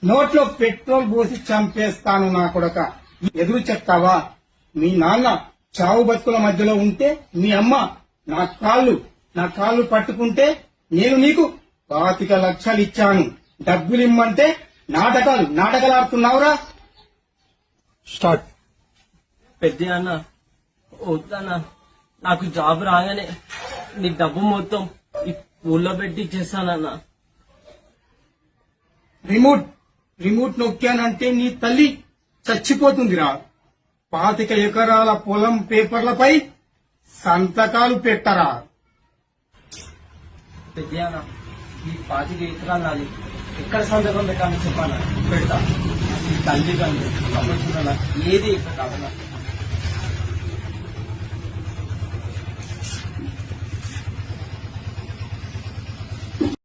నోట్లో పెట్రోల్ పోసి చంపేస్తాను నా కొడక. ఎదురు చెప్తావా? మీ నాన్న చావు బతుకుల మధ్యలో ఉంటే మీ అమ్మ నా కాళ్ళు పట్టుకుంటే నేను నీకు 25 లక్షలు ఇచ్చాను. డబ్బులిమ్మంటే నాటకాలు ఆడుతున్నావురా. స్టార్ట్. పెద్ద అన్న వద్దన్నా, నాకు జాబ్ రాగానే నీ డబ్బు మొత్తం ఈ ఊళ్ళో పెట్టి ఇచ్చేస్తానన్నా. రిమోట్ నొక్కానంటే నీ తల్లి చచ్చిపోతుందిరా. 25 ఎకరాల పొలం పేపర్లపై సంతకాలు పెట్టరా. పెద్ద అన్న, ఈ 25 ఎకరాలు నాది. ఎక్కడ సంతకం పెట్టాలని చెప్పాను, పెడతా. ఈ తల్లి కానీ ఏది ఇక్కడ కాదన్నా.